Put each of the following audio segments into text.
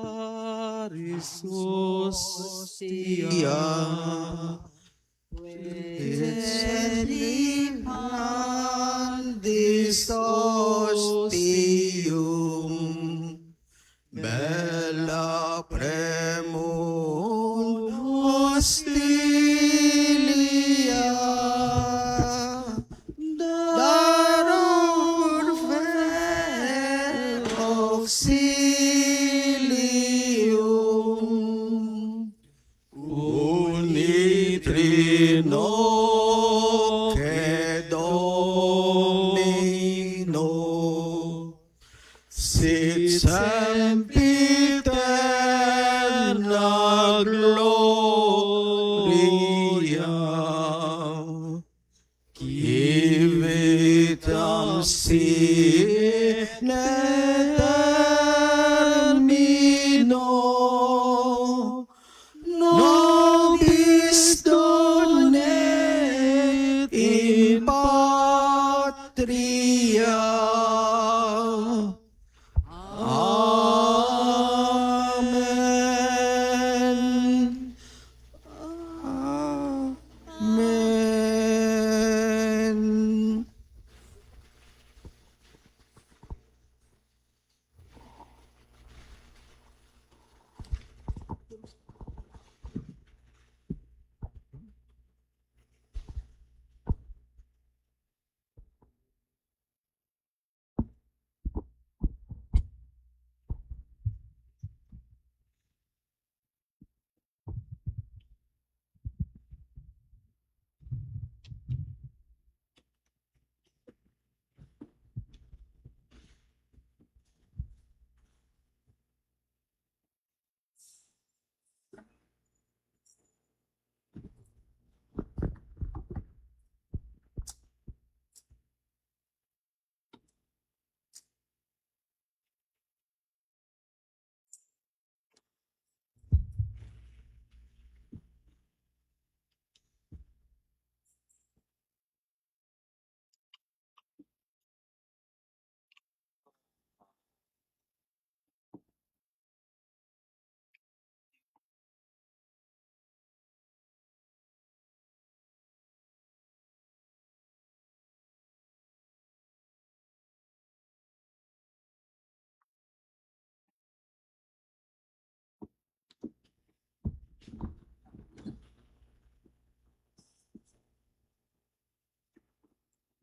salutaris hostia, et sedimandis ostium, bella premum hostilia, darur ver auxilium, unitrino che Domino, sit sempiterna gloria.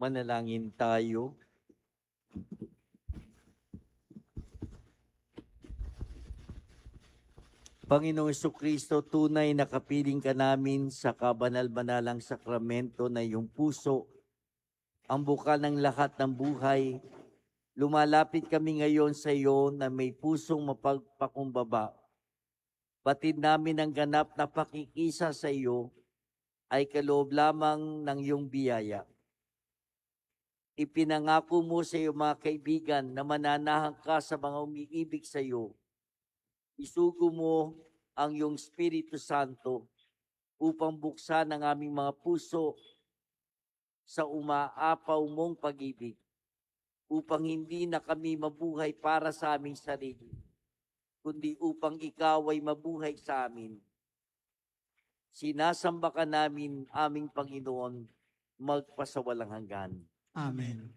Manalangin tayo. Panginoong Jesucristo, tunay na kapiling ka namin sa kabanal-banalang sakramento na iyong puso, ang bukal ng lahat ng buhay. Lumalapit kami ngayon sa iyo na may pusong mapagpakumbaba. Batid namin ang ganap na pakikisa sa iyo ay kaloob lamang ng iyong biyaya. Ipinangako mo sa iyong mga kaibigan na mananahan ka sa mga umiibig sa iyo. Isugo mo ang iyong Espiritu Santo upang buksan ang aming mga puso sa umaapaw mong pag-ibig, upang hindi na kami mabuhay para sa aming sarili, kundi upang ikaw ay mabuhay sa amin. Sinasamba ka namin, aming Panginoon, magpasawalang hanggan. Amen.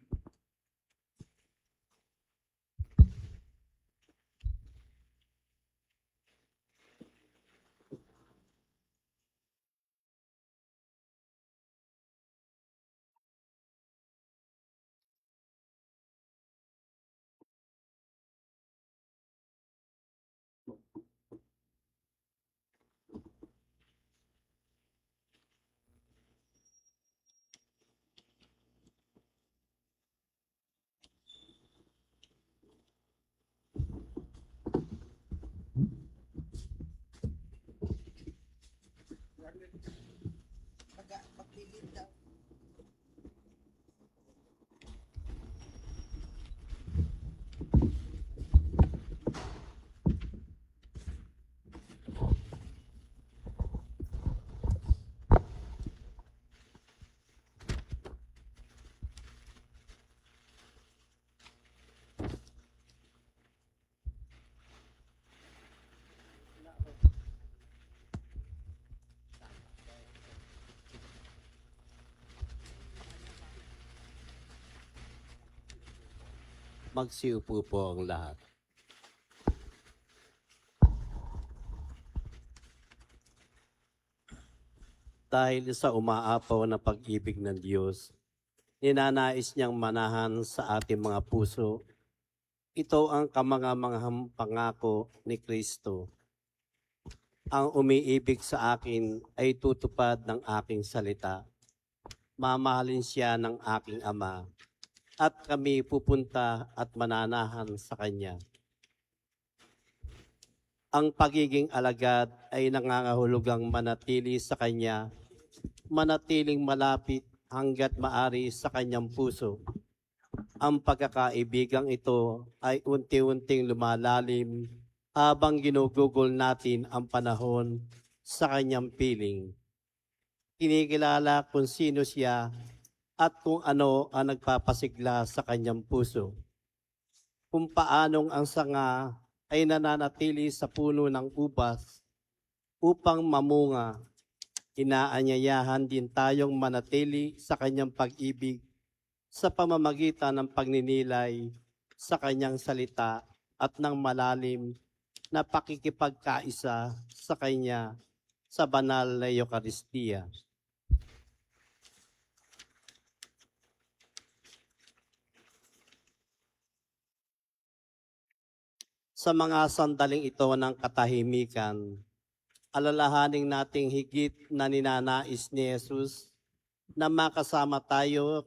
Magsiupo po ang lahat. Dahil sa umaapaw na pag-ibig ng Diyos, ninanais niyang manahan sa ating mga puso. Ito ang kamangamangahang pangako ni Kristo. Ang umiibig sa akin ay tutupad ng aking salita. Mamahalin siya ng aking Ama, at kami pupunta at mananahan sa Kanya. Ang pagiging alagad ay nangangahulugang manatili sa Kanya, manatiling malapit hanggat maari sa Kanyang puso. Ang pagkakaibigang ito ay unti-unting lumalalim habang ginugugol natin ang panahon sa Kanyang piling. Kinikilala kung sino siya at kung ano ang nagpapasigla sa kanyang puso. Kung paanong ang sanga ay nananatili sa puno ng ubas upang mamunga, inaanyayahan din tayong manatili sa kanyang pag-ibig sa pamamagitan ng pagninilay sa kanyang salita at ng malalim na pakikipagkaisa sa kanya sa banal na Eucharistia. Sa mga sandaling ito ng katahimikan, alalahaning nating higit na ninanais ni Jesus na makasama tayo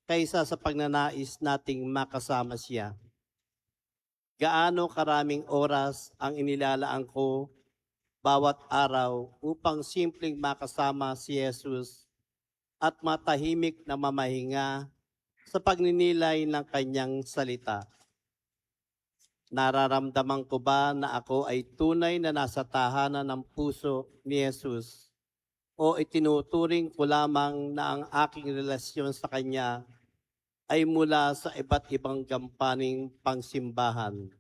kaysa sa pagnanais nating makasama siya. Gaano karaming oras ang inilalaan ko bawat araw upang simpleng makasama si Jesus at matahimik na mamahinga sa pagninilay ng kanyang salita. Nararamdaman ko ba na ako ay tunay na nasa tahanan ng puso ni Jesus? O itinuturing ko lamang na ang aking relasyon sa Kanya ay mula sa iba't ibang gampaning pangsimbahan?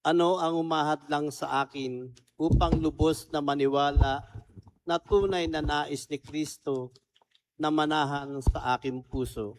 Ano ang umahadlang sa akin upang lubos na maniwala na tunay na nais ni Kristo na manahan sa aking puso?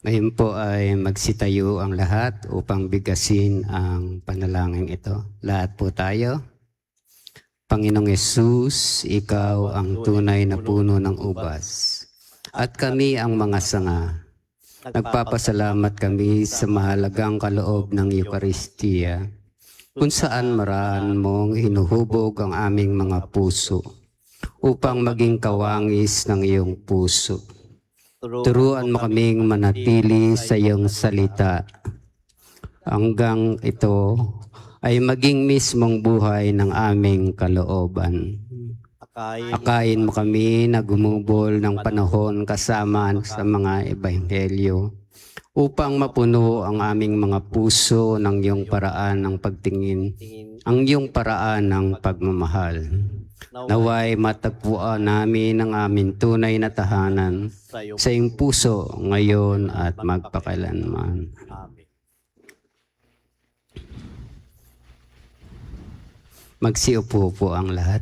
Ngayon po ay magsitayo ang lahat upang bigkasin ang panalangin ito. Lahat po tayo. Panginoong Yesus, Ikaw ang tunay na puno ng ubas. At kami ang mga sanga. Nagpapasalamat kami sa mahalagang kaloob ng Eucharistia, kung saan maraan mong hinuhubog ang aming mga puso upang maging kawangis ng iyong puso. Turuan mo kaming manatili sa iyong salita hanggang ito ay maging mismong buhay ng aming kalooban. Akayin mo kami na gumugol ng panahon kasama sa mga ebanghelyo upang mapuno ang aming mga puso ng iyong paraan ng pagtingin, ang iyong paraan ng pagmamahal. Naway matagpuan namin ang aming tunay na tahanan sa iyong puso ngayon at magpakailanman. Amen. Magsiupo po ang lahat.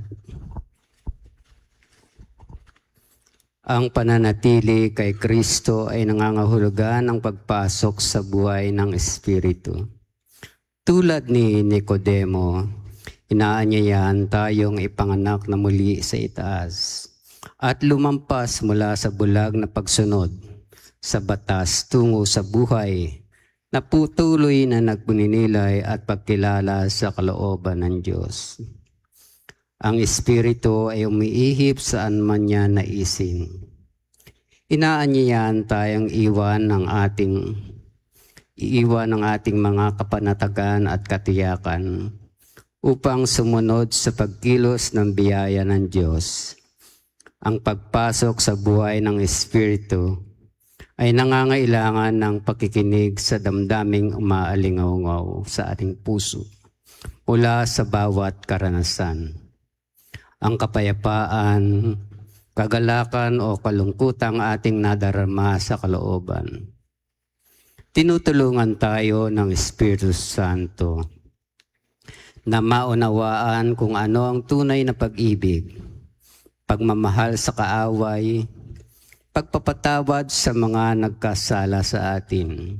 Ang pananatili kay Kristo ay nangangahulugan ng pagpasok sa buhay ng Espiritu. Tulad ni Nicodemo, inaanyayahan tayong ipanganak na muli sa itaas at lumampas mula sa bulag na pagsunod sa batas tungo sa buhay na putuloy na nagpuninilay at pagkilala sa kalooban ng Diyos. Ang Espiritu ay umiihip saan man niya naisin. Inaanyayahan tayong iwan ng ating mga kapanatagan at katiyakan upang sumunod sa pagkilos ng biyaya ng Diyos. Ang pagpasok sa buhay ng Espiritu ay nangangailangan ng pakikinig sa damdaming umaalingaw sa ating puso mula sa bawat karanasan. Ang kapayapaan, kagalakan o kalungkutang ating nadarama sa kalooban. Tinutulungan tayo ng Espiritu Santo na maunawaan kung ano ang tunay na pag-ibig, pagmamahal sa kaaway, pagpapatawad sa mga nagkasala sa atin.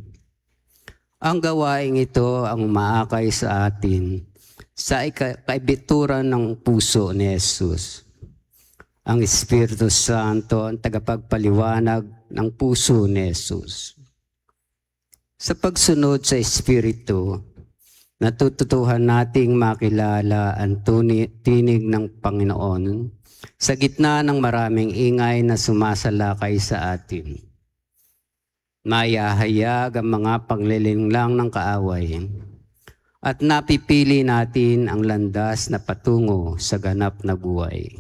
Ang gawaing ito ang umaakay sa atin sa kaibituran ng puso ni Jesus. Ang Espiritu Santo ang tagapagpaliwanag ng puso ni Jesus. Sa pagsunod sa Espiritu, natututuhan nating makilala ang tinig ng Panginoon sa gitna ng maraming ingay na sumasalakay sa atin. Mayahayag ang mga paglilinglang ng kaaway at napipili natin ang landas na patungo sa ganap na buhay.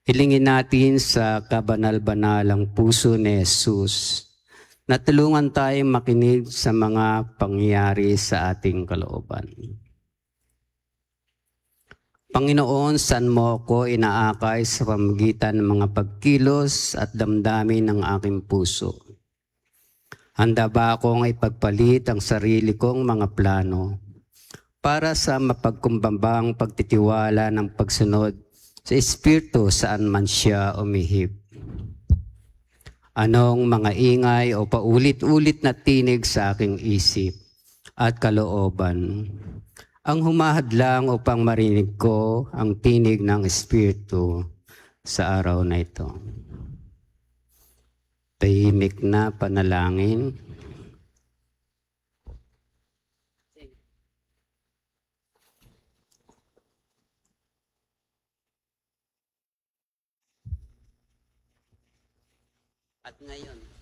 Hilingin natin sa kabanal-banalang puso ni Jesus na tulungan tayong makinig sa mga pangyayari sa ating kalooban. Panginoon, saan mo ako inaakay sa pamamagitan ng mga pagkilos at damdamin ng aking puso? Handa ba akong ipagpalit ang sarili kong mga plano para sa mapagkumbabang pagtitiwala ng pagsunod sa Espiritu saan man siya umihip? Anong mga ingay o paulit-ulit na tinig sa aking isip at kalooban ang humahadlang upang marinig ko ang tinig ng Espiritu sa araw na ito? Tahimik na panalangin. At ngayon,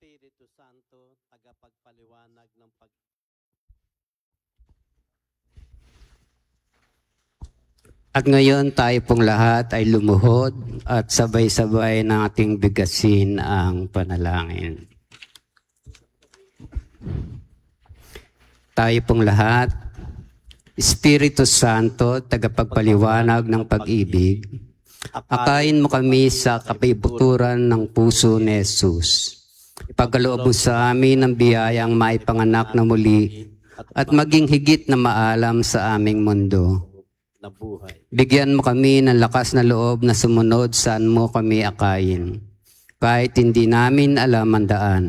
Espiritu Santo, tagapagpaliwanag ng At ngayon tayo pong lahat ay lumuhod at sabay-sabay nating bigkasin ang panalangin. Tayo pong lahat, Espiritu Santo, tagapagpaliwanag ng pag-ibig, Akayin mo kami sa kapibuturan ng puso ni Jesus. Ipagkaloob mo sa amin ang biyayang maipanganak na muli at maging higit na maalam sa aming mundo. na buhay. Bigyan mo kami ng lakas na loob na sumunod saan mo kami akayin. Kahit hindi namin alam ang daan.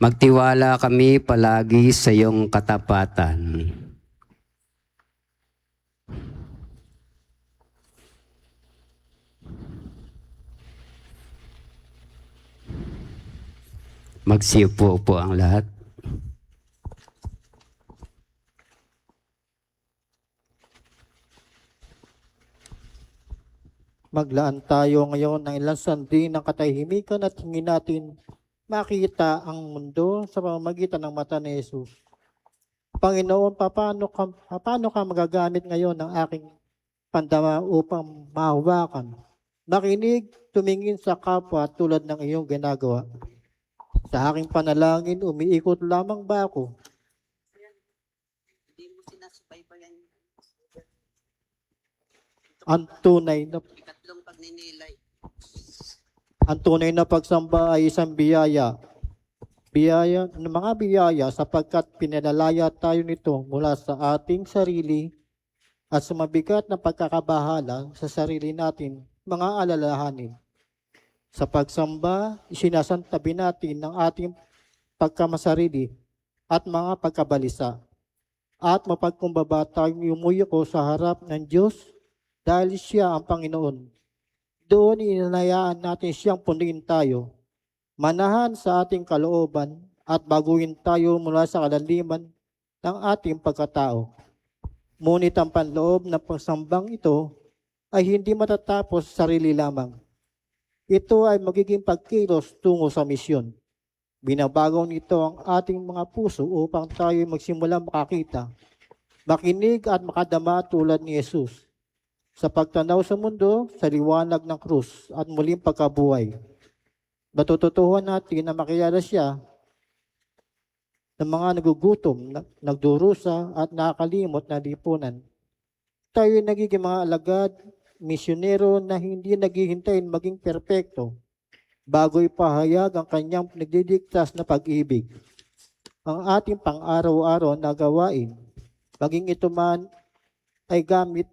Magtiwala kami palagi sa iyong katapatan. Magsiupo po ang lahat. Maglaan tayo ngayon ng ilang sandali ng katahimikan at hingin natin makita ang mundo sa pamamagitan ng mata ni Jesus. Panginoon, paano ka magagamit ngayon ng aking pandama upang mahawakan? Makinig, tumingin sa kapwa tulad ng iyong ginagawa. Sa aking panalangin, umiikot lamang ba ako? Hindi mo sinasubaybayan Ang tunay na ikatlong pagninilay. Ang tunay na pagsamba ay isang biyaya. Mga biyaya sapagkat pinalalaya tayo nito mula sa ating sarili at sa mabigat na pagkakabahala sa sarili natin, mga alalahanin. Sa pagsamba, isinasantabi natin ng ating pagkamasarili at mga pagkabalisa. At mapagkumbaba tayong yumuyuko sa harap ng Diyos dahil siya ang Panginoon. Doon inanayaan natin siyang punuin tayo, manahan sa ating kalooban at baguhin tayo mula sa kalaliman ng ating pagkatao. Ngunit ang panloob ng pagsambang ito ay hindi matatapos sa sarili lamang. Ito ay magiging pagkilos tungo sa misyon. Binabagaw nito ang ating mga puso upang tayo magsimula makakita, makinig at makadama tulad ni Jesus. Sa pagtanaw sa mundo, sa liwanag ng krus at muling pagkabuhay. Matututuhan natin na makilala siya ng mga nagugutom, nagdurusa at nakakalimot na lipunan. Tayo nagiging mga alagad, misyonero na hindi naghihintayin maging perpekto bago ipahayag ang kanyang nagdidiktas na pag-ibig. Ang ating pang-araw-araw na gawain, maging ito man ay gamit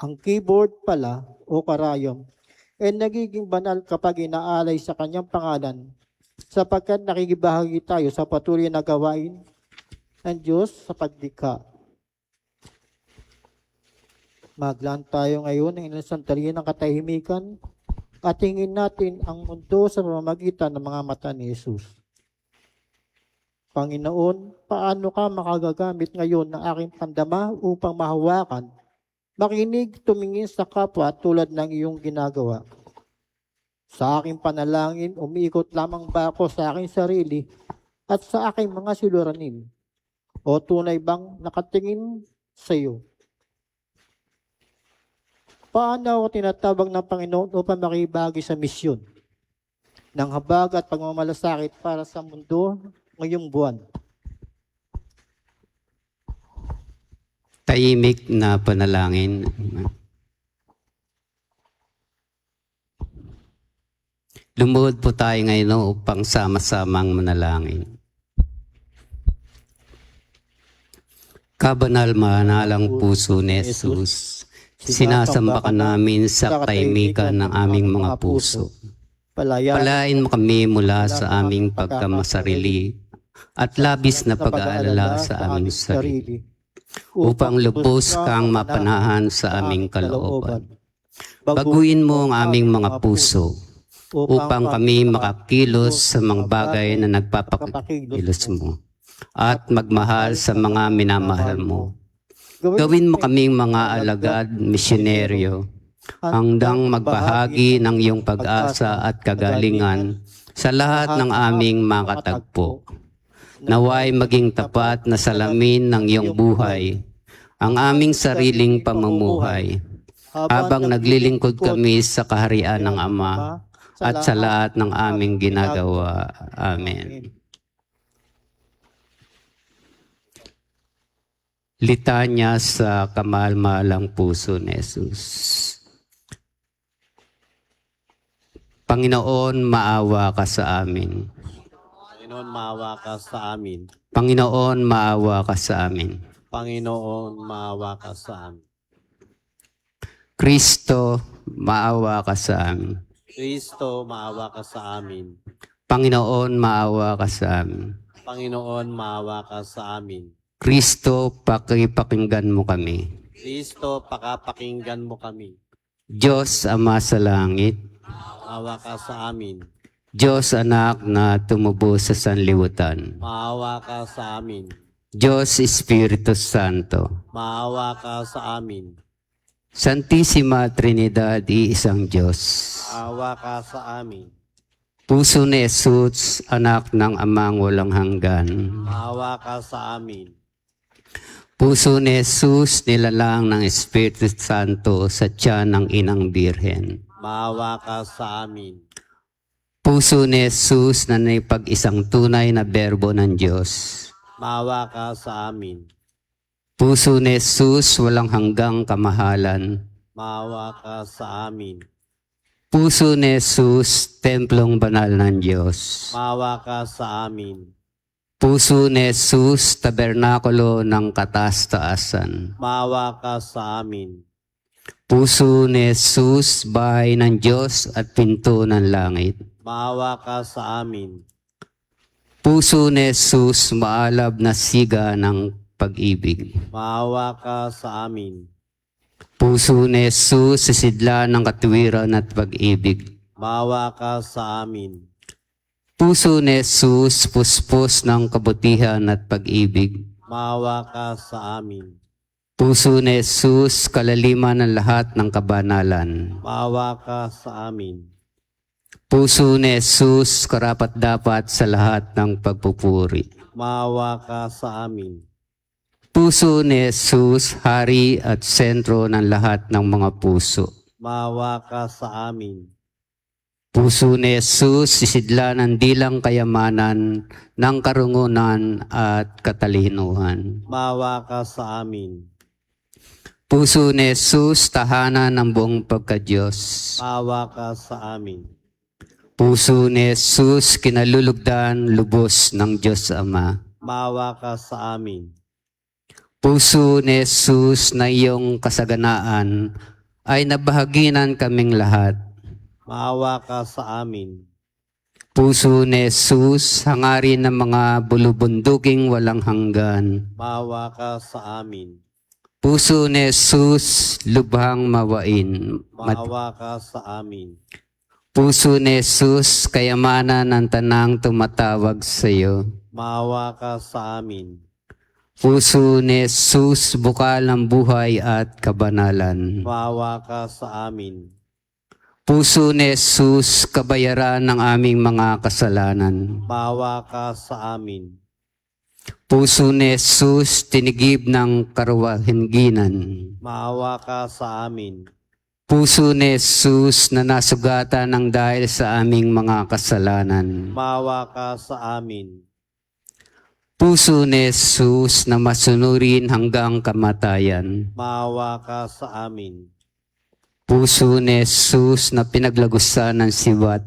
ang keyboard pala o karayom, ay nagiging banal kapag inaalay sa kanyang pangalan sapagkat nakikibahagi tayo sa patuloy na gawain ng Diyos sa paglikha. Maglaan tayo ngayon ng ilang sandali ng katahimikan at tingin natin ang mundo sa pamamagitan ng mga mata ni Jesus. Panginoon, paano ka makagagamit ngayon ng aking pandama upang mahawakan, makinig, tumingin sa kapwa tulad ng iyong ginagawa? Sa aking panalangin, umiikot lamang ba ako sa aking sarili at sa aking mga suliranin? O tunay bang nakatingin sa iyo? Paano ako tinatawag ng Panginoon upang makibahagi sa misyon ng habag at pagmamalasakit para sa mundo ngayong buwan? Tahimik na panalangin. Lumuhod po tayo ngayon upang sama-samang manalangin. Kabanal manalang puso ni Jesus, sinasamba ka namin sa katahimikan ng aming mga puso. Palayan mo kami mula sa aming pagkamasarili at labis na pag-aalala sa aming sarili, upang lubos kang mapanahan sa aming kalooban. Baguhin mo ang aming mga puso, upang kami makakilos sa mga bagay na nagpapakilos mo, at magmahal sa mga minamahal mo. Gawin mo kaming mga alagad misyoneryo, hanggang magbahagi ng iyong pag-asa at kagalingan sa lahat ng aming makatagpo. Naway maging tapat na salamin ng iyong buhay ang aming sariling pamumuhay habang naglilingkod kami sa kaharian ng Ama at sa lahat ng aming ginagawa. Amen. Litanya sa kamalmalang puso ni Jesus. Panginoon, maawa ka sa amin. Panginoon, maawa ka sa amin. Panginoon, maawa ka sa amin. Panginoon, maawa ka sa amin. Kristo, maawa ka sa amin. Kristo, maawa ka sa amin. Panginoon, maawa ka sa amin. Panginoon, maawa ka sa amin. Kristo, pakipakinggan mo kami. Kristo, pakapakinggan mo kami. Diyos, Ama sa langit. Maawa ka sa amin. Diyos, Anak na tumubo sa sanlibutan. Maawa ka sa amin. Diyos, Espiritu Santo. Maawa ka sa amin. Santisima Trinidad, iisang Diyos. Maawa ka sa amin. Puso ni Jesus, anak ng amang walang hanggan. Maawa ka sa amin. Puso ni Jesus, nilalang ng Espiritu Santo sa tiyan ng Inang Birhen. Maawa ka sa amin. Puso ni Jesus na naipag-isang tunay na berbo ng Diyos. Maawa ka sa amin. Puso ni Jesus, walang hanggang kamahalan. Maawa ka sa amin. Puso ni Jesus, templong banal ng Diyos. Maawa ka sa amin. Puso ni Jesus, tabernakulo ng kataas-taasan. Maawa ka sa amin. Puso ni Jesus, bahay ng Diyos at pinto ng langit. Maawa ka sa amin. Puso ni Jesus, maalab na siga ng pag-ibig. Maawa ka sa amin. Puso ni Jesus, sisidla ng katuwiran at pag-ibig. Maawa ka sa amin. Puso ni Jesus, puspos ng kabutihan at pag-ibig. Maawa ka sa amin. Puso ni Jesus, kalaliman ng lahat ng kabanalan. Maawa ka sa amin. Puso ni Jesus, karapat-dapat sa lahat ng pagpupuri. Maawa ka sa amin. Puso ni Jesus, hari at sentro ng lahat ng mga puso. Maawa ka sa amin. Puso ni Jesus, sisidla ng dilang kayamanan, ng karungunan at katalinuhan. Maawa ka sa amin. Puso ni Jesus, tahanan ng buong pagka-Diyos. Maawa ka sa amin. Puso ni Jesus, kinalulugdan, lubos ng Diyos Ama. Maawa ka sa amin. Puso ni Jesus na iyong kasaganaan ay nabahaginan kaming lahat. Maawa ka sa amin. Puso ni Jesus, hangarin ng mga bulubunduking walang hanggan. Maawa ka sa amin. Puso ni Jesus, lubhang mawain. Maawa ka sa amin. Puso ni Jesus, kayamanan ng tanang tumatawag sa iyo. Maawa ka sa amin. Puso ni Jesus, bukal ng buhay at kabanalan. Maawa ka sa amin. Puso ni Jesus, kabayaran ng aming mga kasalanan. Maawa ka sa amin. Puso ni Jesus, tinigib ng karuwahinginan. Maawa ka sa amin. Puso ni Jesus na nasugatan ng dahil sa aming mga kasalanan. Maawa ka sa amin. Puso ni Jesus na masunurin hanggang kamatayan. Maawa ka sa amin. Puso ni Jesus na pinaglagusan ng siwat.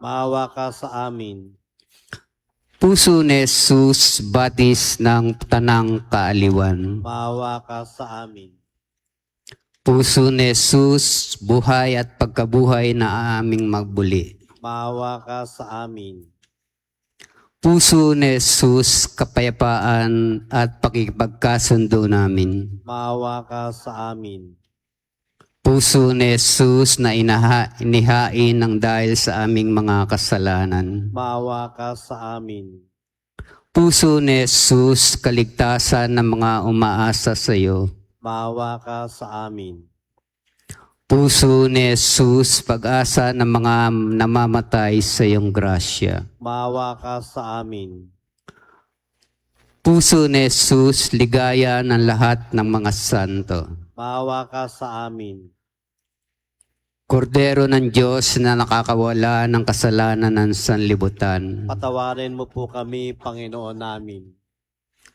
Maawa ka sa amin. Puso ni Jesus, batis ng tanang kaaliwan. Maawa ka sa amin. Puso ni Jesus, buhay at pagkabuhay na aming magbuli. Maawa ka sa amin. Puso ni Jesus, kapayapaan at pakipagkasundo namin. Maawa ka sa amin. Puso ni Jesus na inihain ng dahil sa aming mga kasalanan. Maawa ka sa amin. Puso ni Jesus, kaligtasan ng mga umaasa sa iyo. Maawa ka sa amin. Puso ni Jesus, pag-asa ng mga namamatay sa iyong grasya. Maawa ka sa amin. Puso ni Jesus, ligaya ng lahat ng mga santo. Maawa ka sa amin. Kordero ng Diyos na nakakawala ng kasalanan ng sanlibutan. Patawarin mo po kami, Panginoon namin.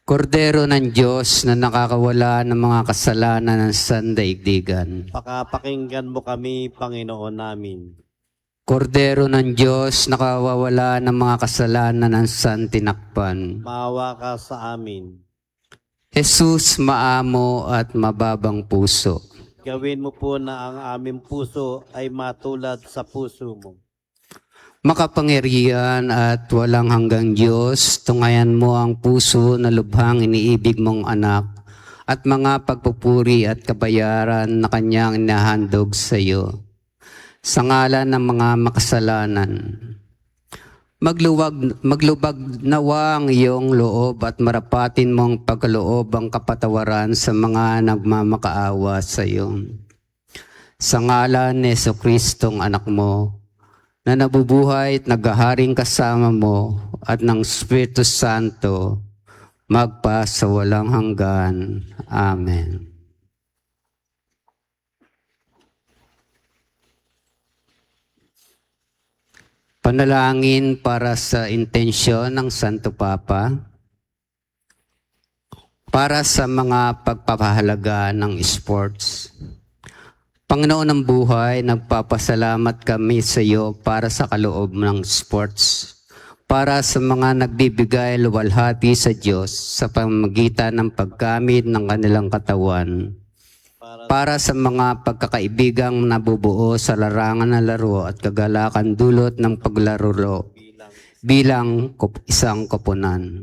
Kordero ng Diyos na nakakawala ng mga kasalanan ng sandaigdigan. Pakapakinggan mo kami, Panginoon namin. Kordero ng Diyos, nakawawala ng mga kasalanan ng santinakpan. Maawa ka sa amin. Jesus, maamo at mababang puso. Gawin mo po na ang aming puso ay matulad sa puso mo. Makapangyarihan at walang hanggang Diyos, tungayan mo ang puso na lubhang iniibig mong anak at mga pagpupuri at kabayaran na kanyang inahandog sa iyo. Sa ngalan ng mga makasalanan, maglubag nawa ang iyong loob at marapatin mong pagkaloob ang kapatawaran sa mga nagmamakaawa sa iyo. Sa ngalan ni Jesucristong anak mo, na nabubuhay at naghaharing kasama mo at ng Espiritu Santo, magpa sa walang hanggan. Amen. Panalangin para sa intensyon ng Santo Papa, para sa mga pagpapahalaga ng sports. Panginoon ng buhay, nagpapasalamat kami sa iyo para sa kaloob ng sports, para sa mga nagbibigay luwalhati sa Diyos sa pamamagitan ng paggamit ng kanilang katawan, para sa mga pagkakaibigang nabubuo sa larangan ng laro at kagalakan dulot ng paglaro bilang isang koponan.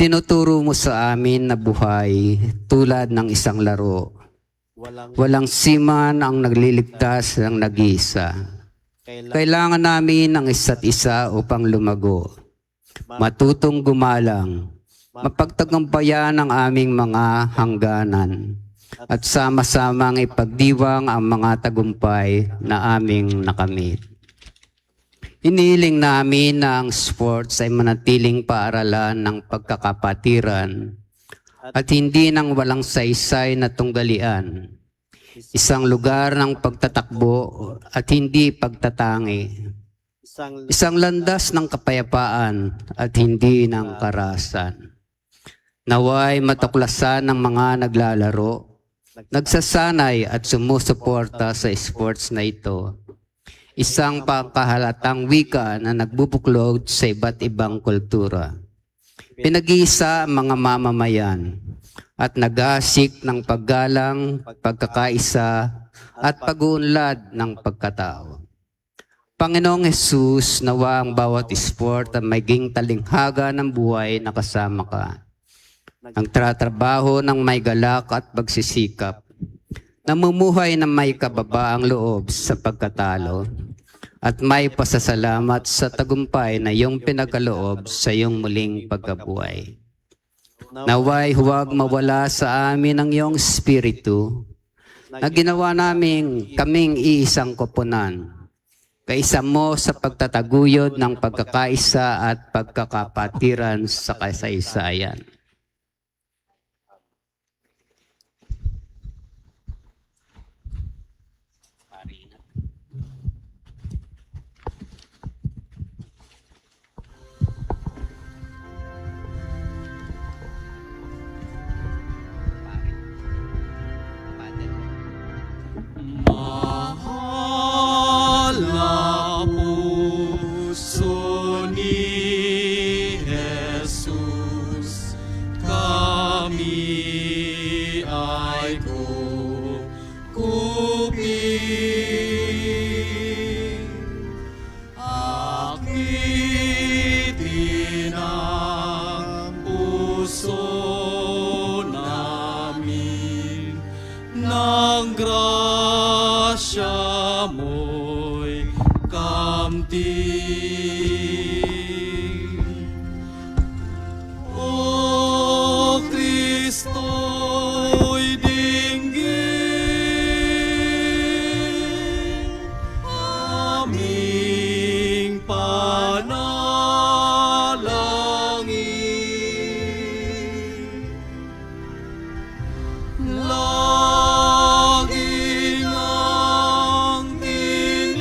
Tinuturo mo sa amin na buhay tulad ng isang laro. Walang siman ang nagliligtas ng nag-iisa. Kailangan namin ng isa't isa upang lumago, matutong gumalang, mapagtagumpayan ang aming mga hangganan, at sama-samang ipagdiwang ang mga tagumpay na aming nakamit. Iniling namin na ang sports ay manatiling paaralan ng pagkakapatiran at hindi ng walang saysay na tunggalian. Isang lugar ng pagtatakbo at hindi pagtatangi. Isang landas ng kapayapaan at hindi ng karahasan. Naway matuklasan ng mga naglalaro, nagsasanay at sumusuporta sa sports na ito. Isang pangkahalatang wika na nagbubuklod sa iba't ibang kultura. Pinag-iisa ang mga mamamayan at nag-aasik ng paggalang, pagkakaisa at pag-uunlad ng pagkatao. Panginoong Jesus, nawa ang bawat sport ay maging talinghaga ng buhay na kasama ka. Ang tratrabaho ng may galak at pagsisikap, namumuhay na may kababaang loob sa pagkatalo, at may pasasalamat sa tagumpay na iyong pinagkaloob sa iyong muling pagkabuhay. Naway huwag mawala sa amin ang iyong espiritu, na ginawa namin kaming iisang koponan, kaisa mo sa pagtataguyod ng pagkakaisa at pagkakapatiran sa kasaysayan. Mahal na puso ni Jesus, kami ay kukupin. Akitin ang puso namin ng grasya mo'y kamting. O Kristo'y dinggin, aming panalangin. Laging ang tinig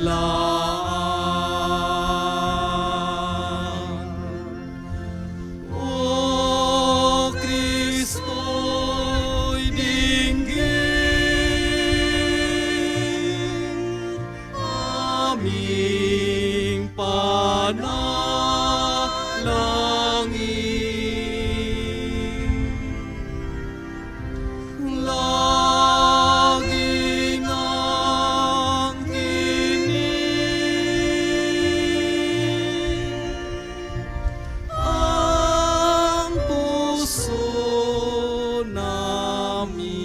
O Kristo'y dinggin, aming panalangin. Laging ang tinig, ang puso namin.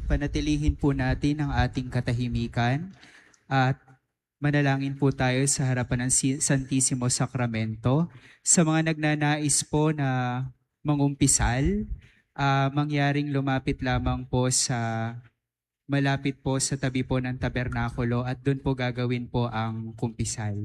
Panatilihin po natin ang ating katahimikan at manalangin po tayo sa harapan ng Santisimo Sakramento. Sa mga nagnanais po na mangumpisal, mangyaring lumapit lamang po sa malapit po sa tabi po ng tabernakulo at doon po gagawin po ang kumpisal.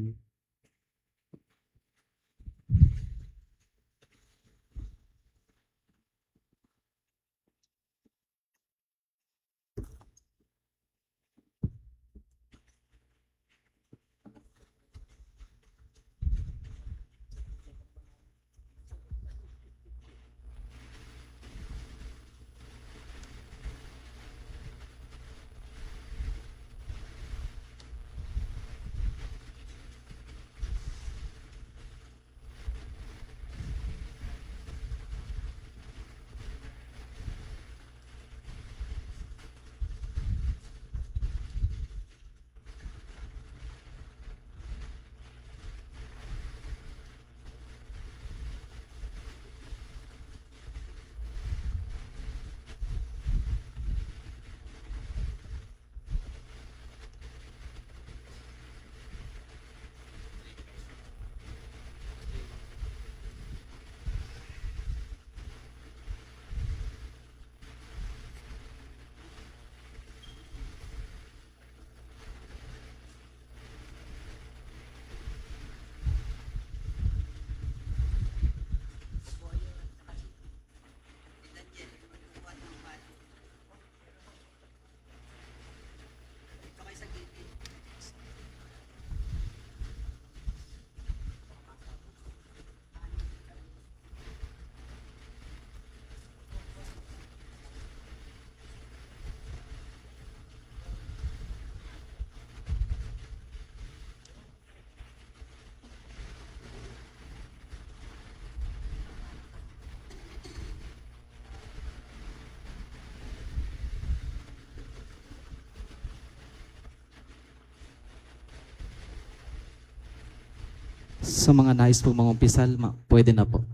Sa mga nais po mangumpisal, pwede na po.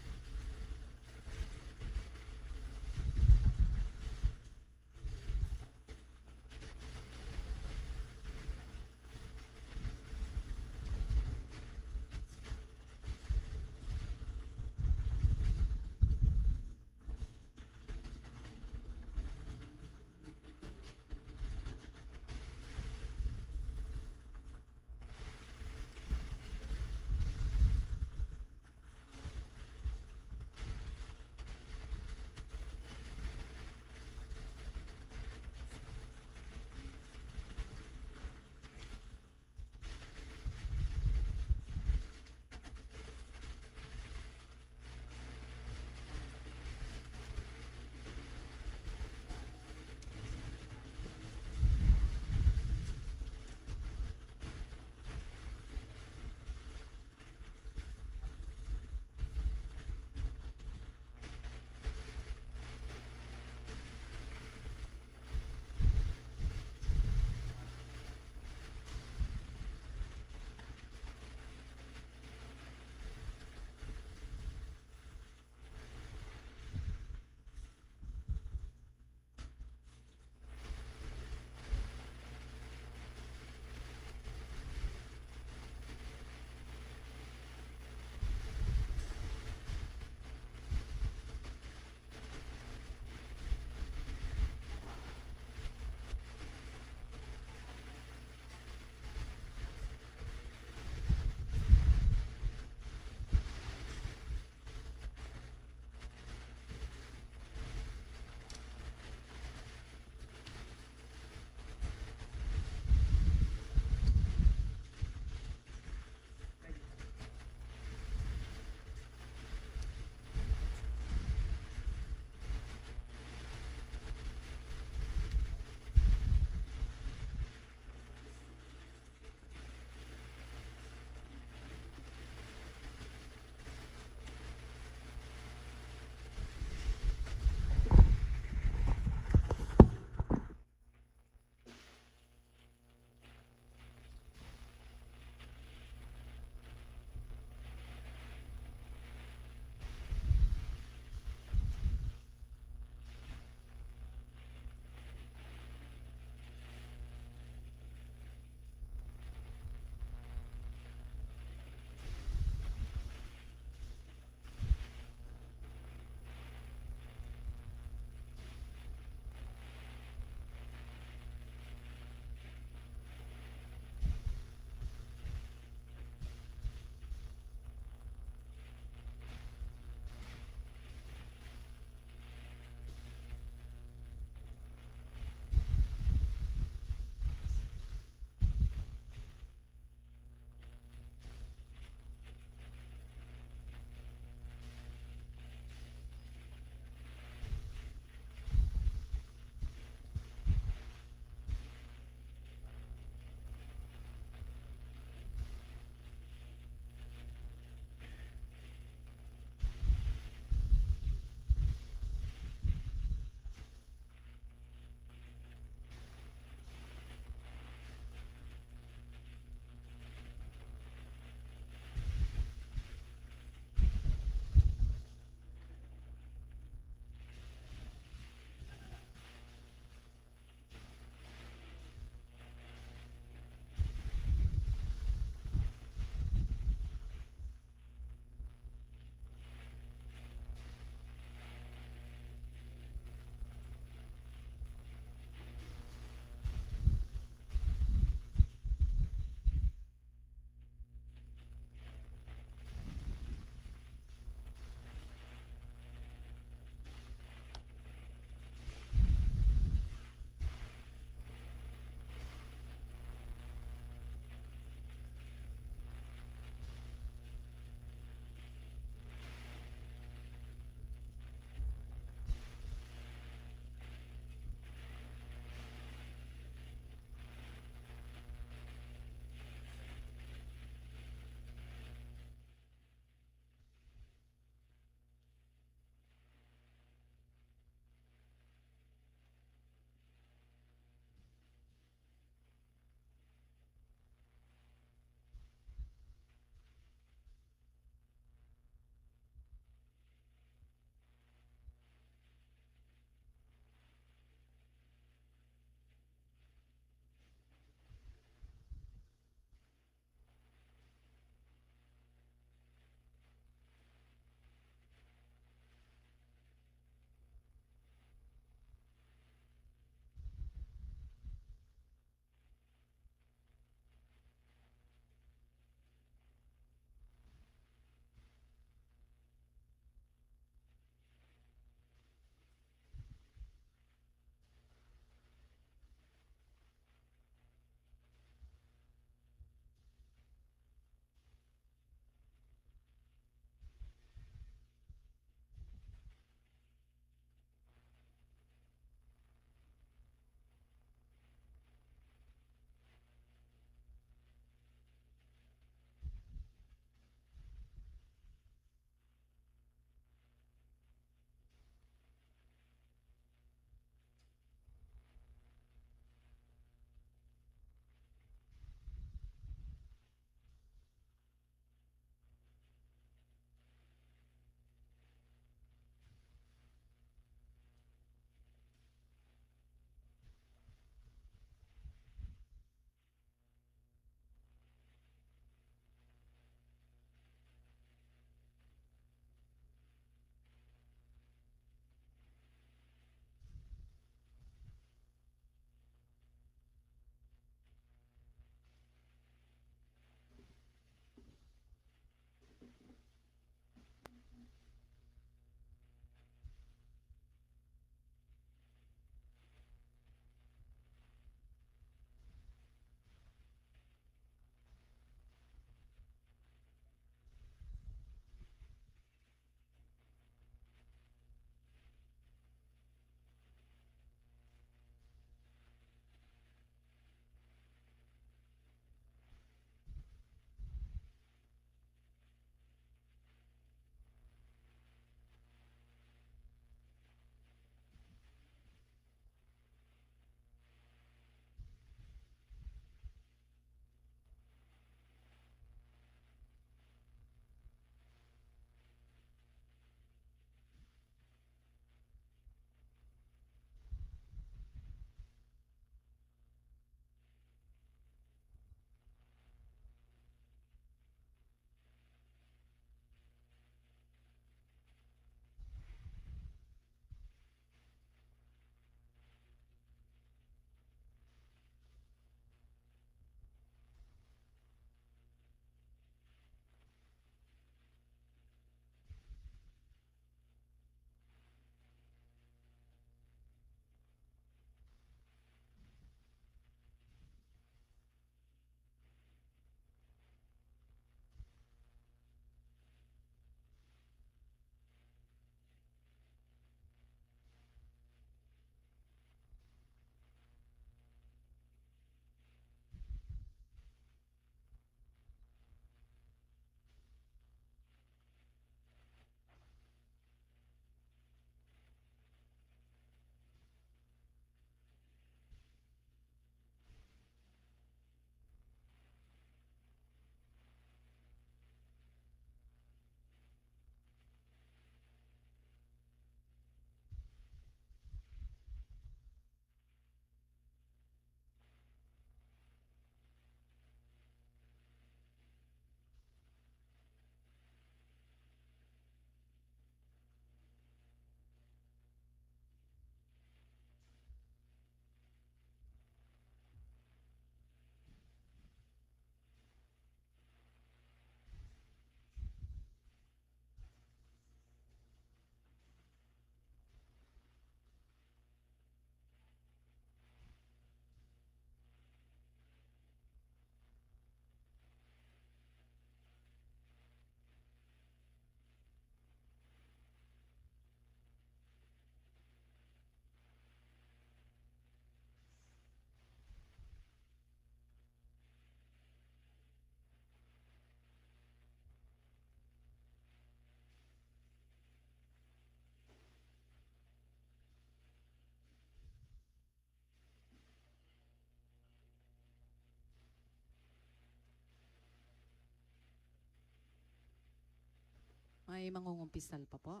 May mangungumpisal pa po.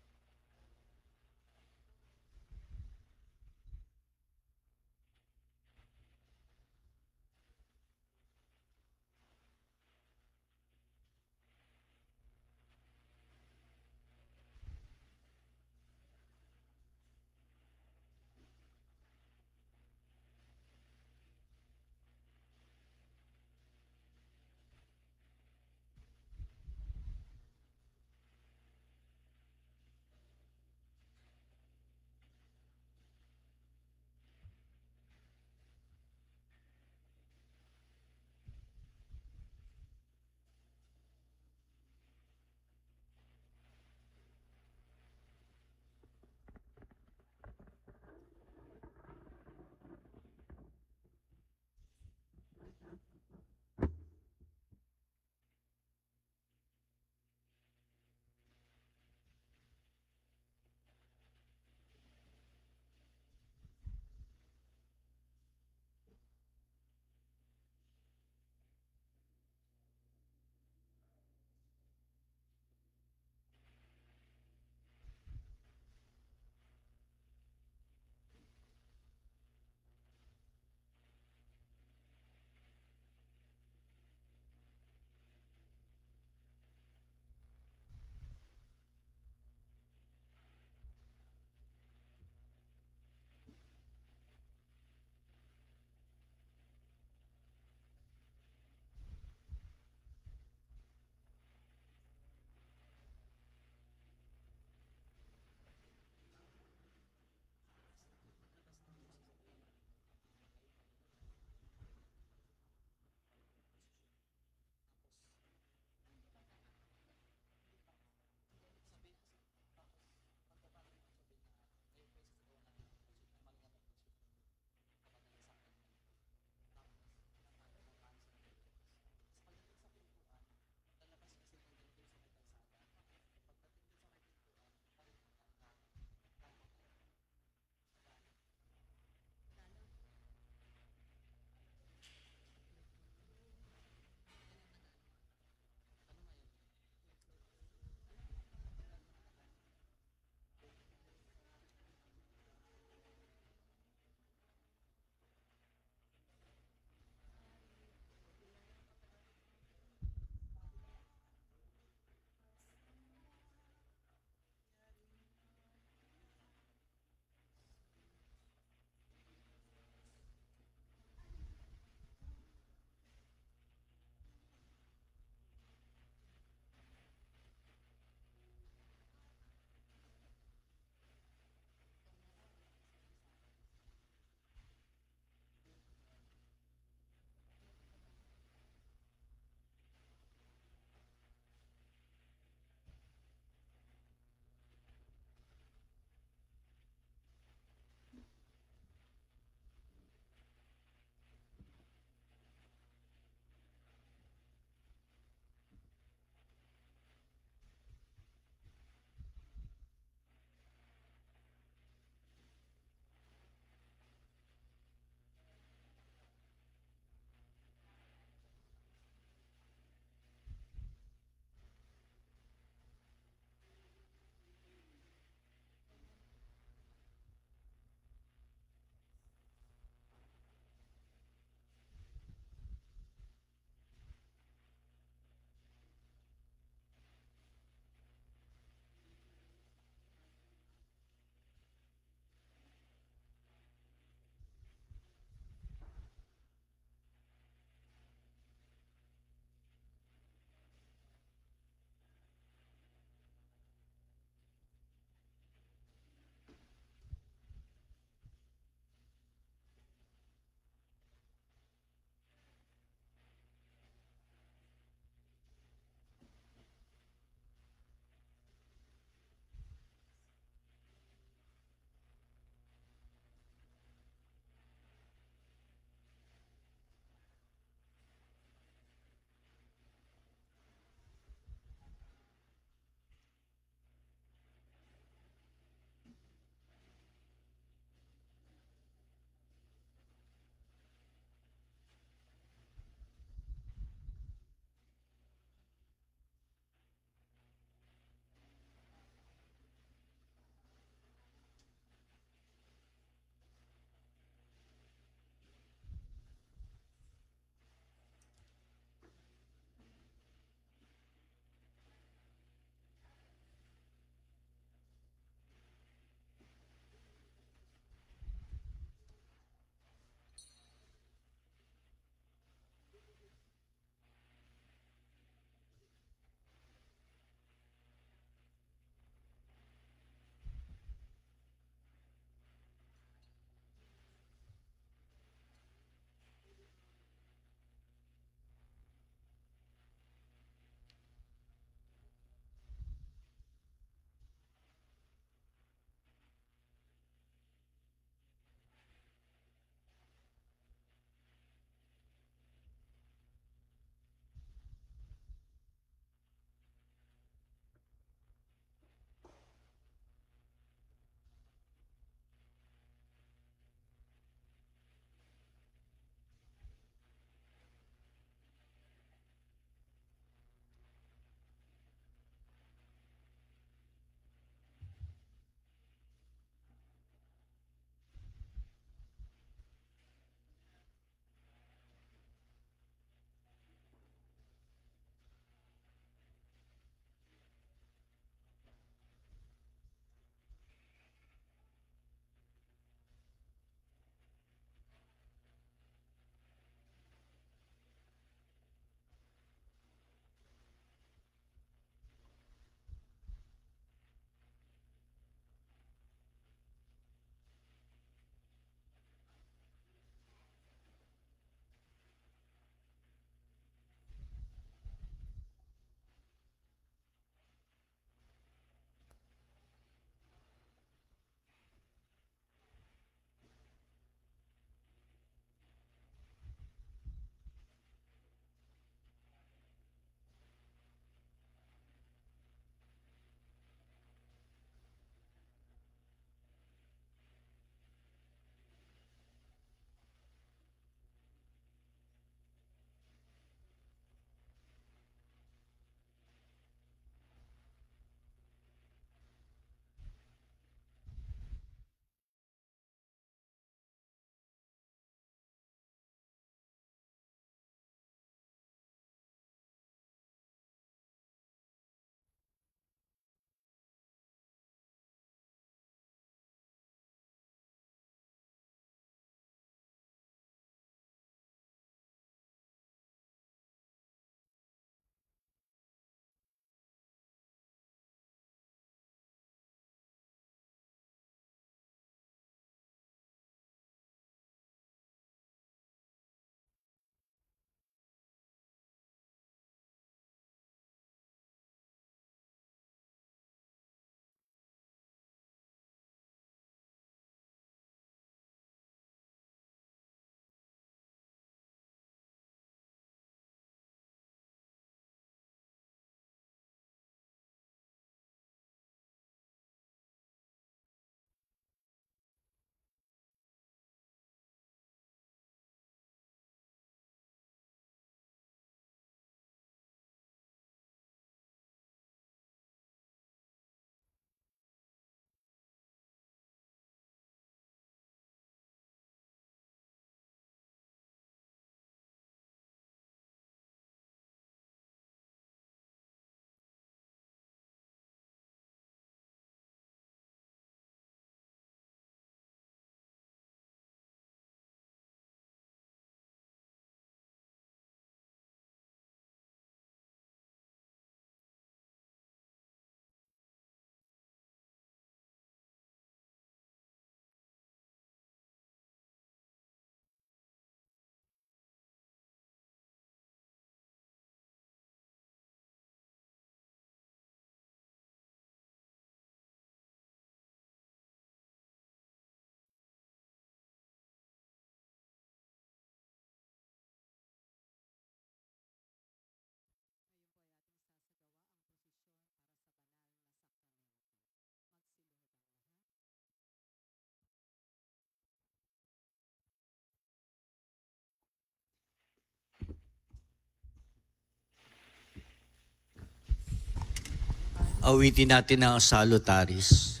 Awitin natin ang salutaris.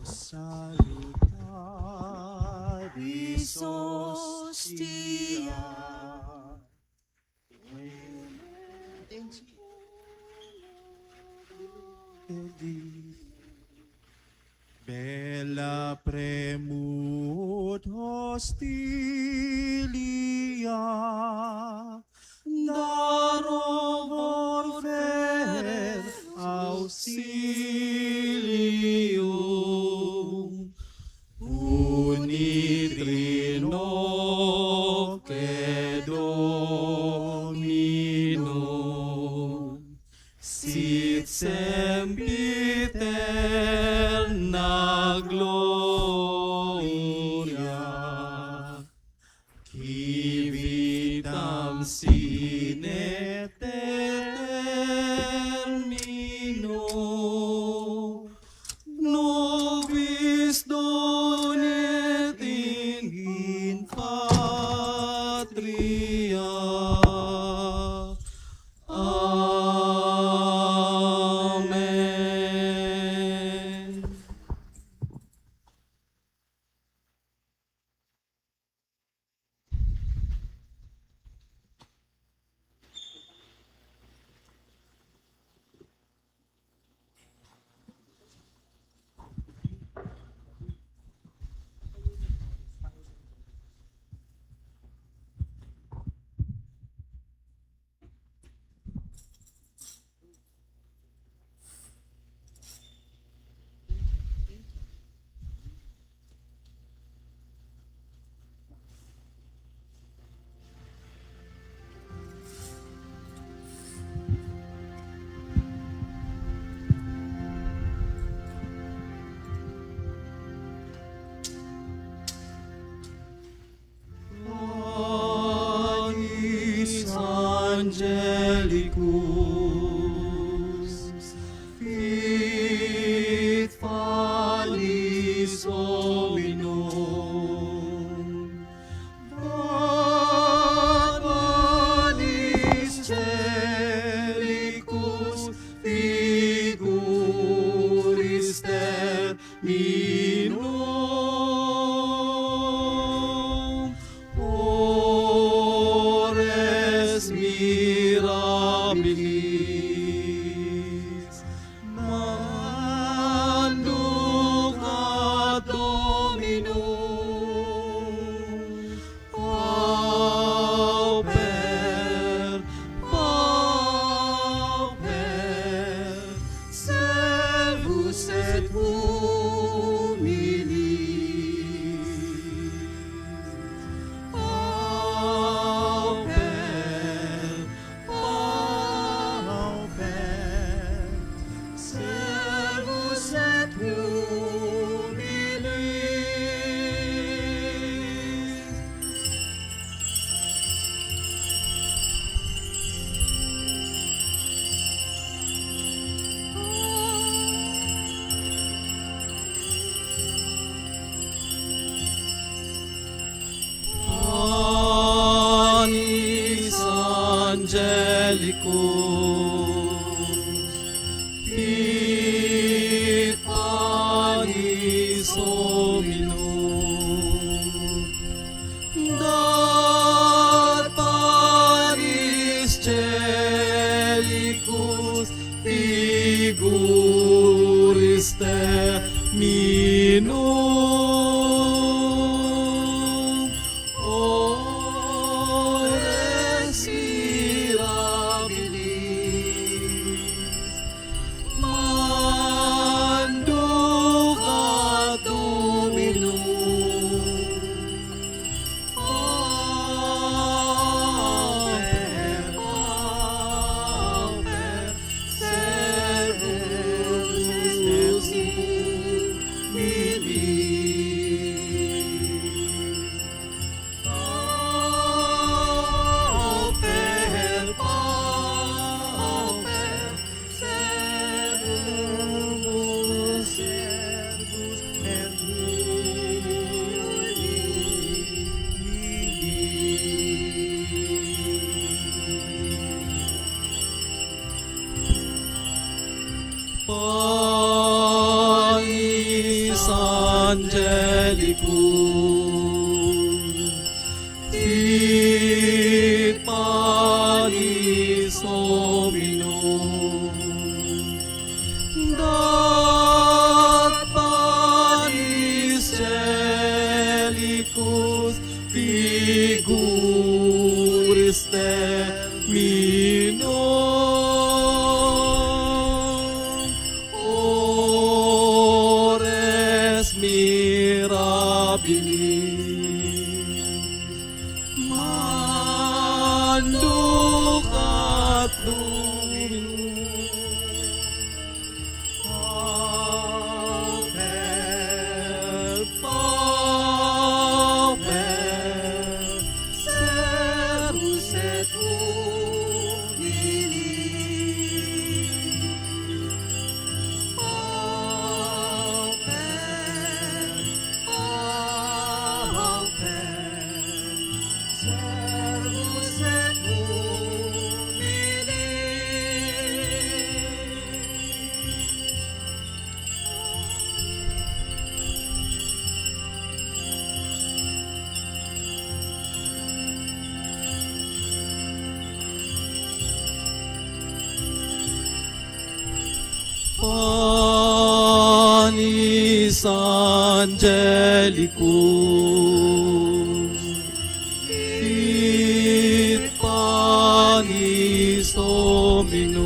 Salutaris hostia. Bella premut hostilia, darovor ver auxilium, unitrino que Domino, sit sempiterna gloria, qui vitam sine termino, nobis donet in patria. Amen. Anis Angelicus, fit falis hominum, Barbaris celicus figuris terminum, ores mirabilis, manducat Dominum, pauper, pauper, servus et humilis, pauper, pauper, servus et humilis. Anis Angelicus, fit panis hominum, dat panis celicus figuris terminum, ores mirabilis, panis hominum, dat panis celicus figuris terminum, ores mirabilis, manducat Dominum, Pauper, Pauper, servus et humili, Pauper, Pauper, servus et humili. Panis angelicus, fit panis hominum,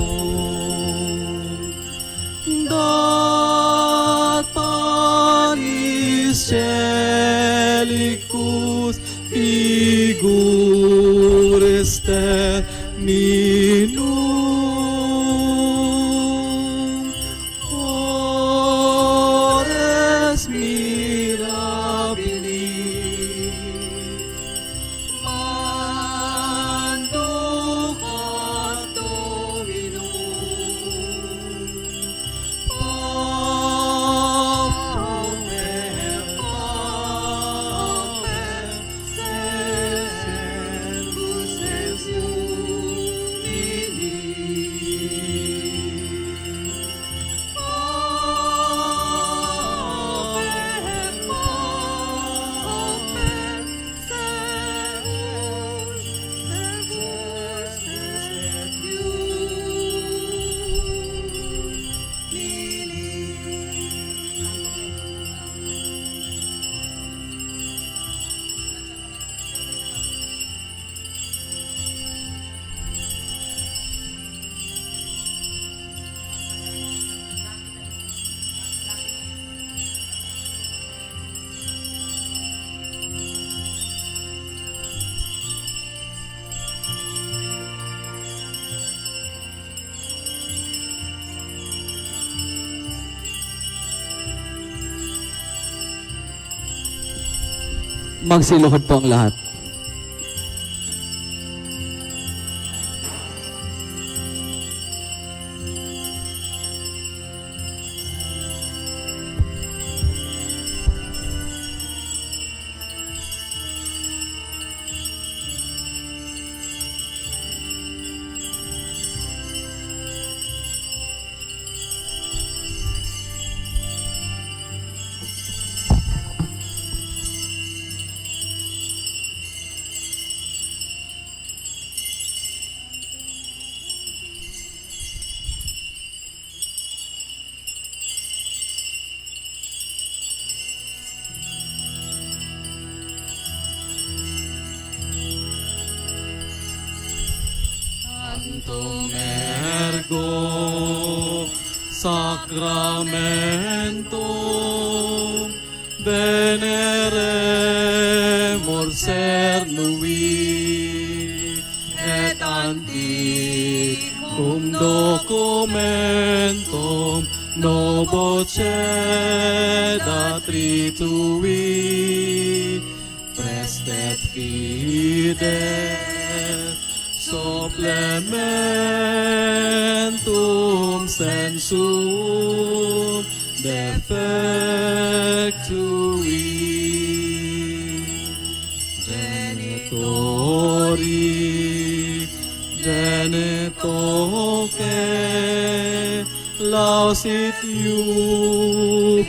dat panis celicus figures terminum, ores mirabilis, manducat Dominum, Pauper, Pauper, servus et humilis, Pauper, Pauper, servus et Magsiluhod po ang lahat. Sanctum ergo sacramentum veneremur cernui et antiquum documentum novo tritui prestet fides supplementum sensum defectui genitori genitoque lausit jubilatio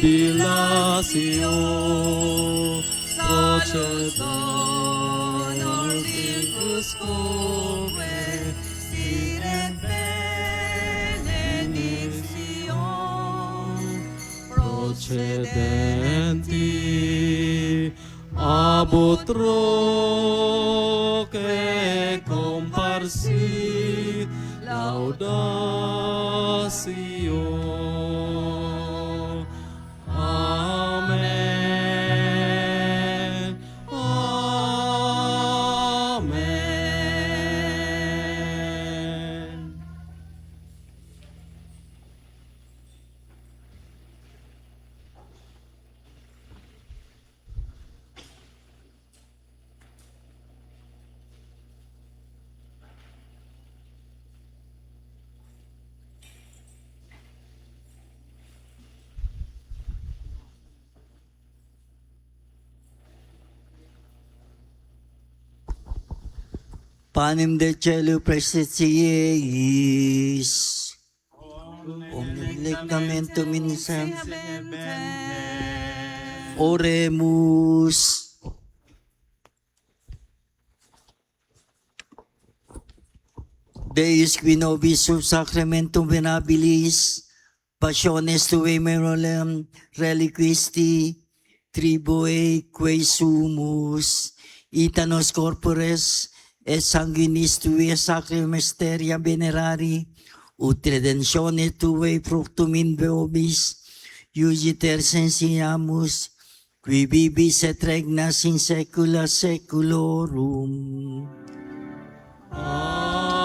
proces honor vicus come redenti, abot roque comparsi, laudatio. Amen. Amen. Panem de cielo presetiis, omnilicamentum in Oremus. Deus qui nobis sub sacramentum venabilis, passiones tuae memoriam reliquisti, tribue quae sumus, itanos corpores et sanguinis tuae sacri mysteria venerari, ut redentione tuae fructum in vobis, iugiter sensiamus, qui vivis et regnas in saecula saeculorum. Amen.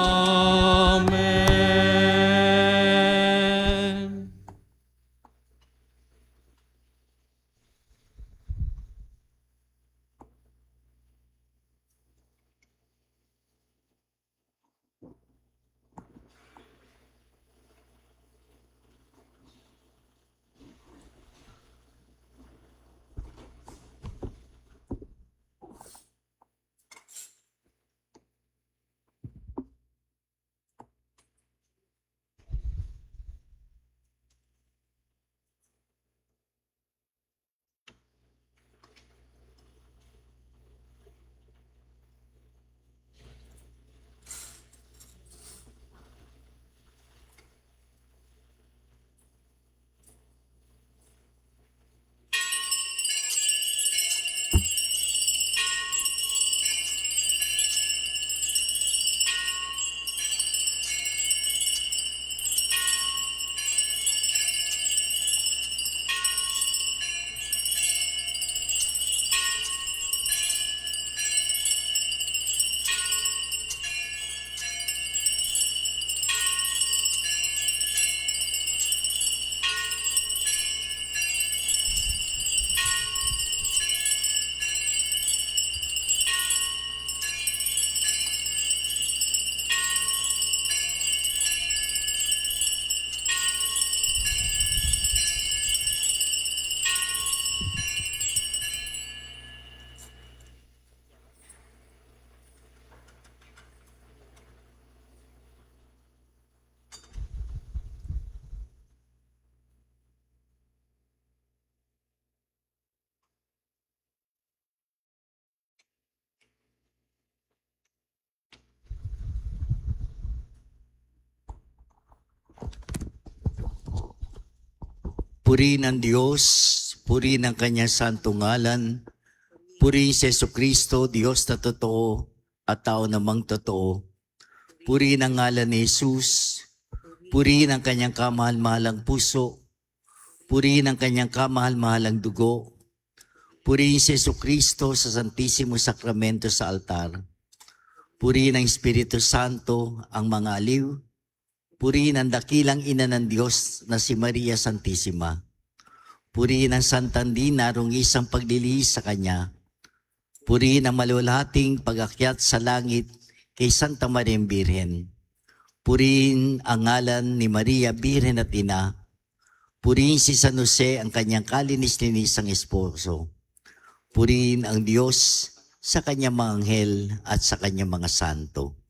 Purihin ang Diyos, purihin ang kanyang santong ngalan, purihin si Jesucristo, Diyos na totoo at tao namang totoo. Purihin ang ngalan ni Jesus, purihin ang kanyang kamahal-mahalang puso, purihin ang kanyang kamahal-mahalang dugo, purihin si Jesucristo sa Santisimo Sakramento sa altar, purihin ang Espiritu Santo, ang mga aliw, purihin ang dakilang ina ng Diyos na si Maria Santissima. Purihin ang Santang Di narong isang paglilihis sa Kanya. Purihin ang malulhating pag-akyat sa langit kay Santa Maria Birhen. Purihin ang ngalan ni Maria Birhen at Ina. Purihin si San Jose ang kanyang kalinis-linisang esposo. Purihin ang Diyos sa kanyang mga anghel at sa kanyang mga santo.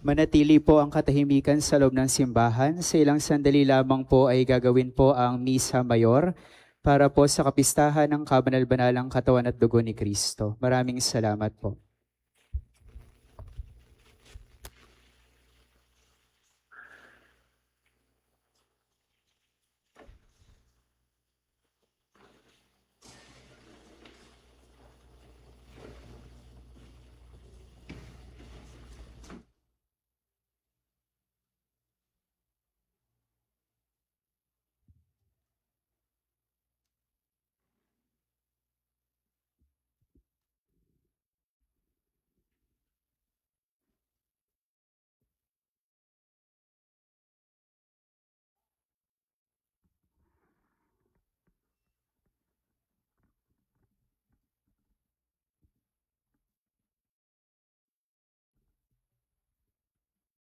Manatili po ang katahimikan sa loob ng simbahan. Sa ilang sandali lamang po ay gagawin po ang Misa Mayor para po sa kapistahan ng kabanal-banalang katawan at dugo ni Kristo. Maraming salamat po.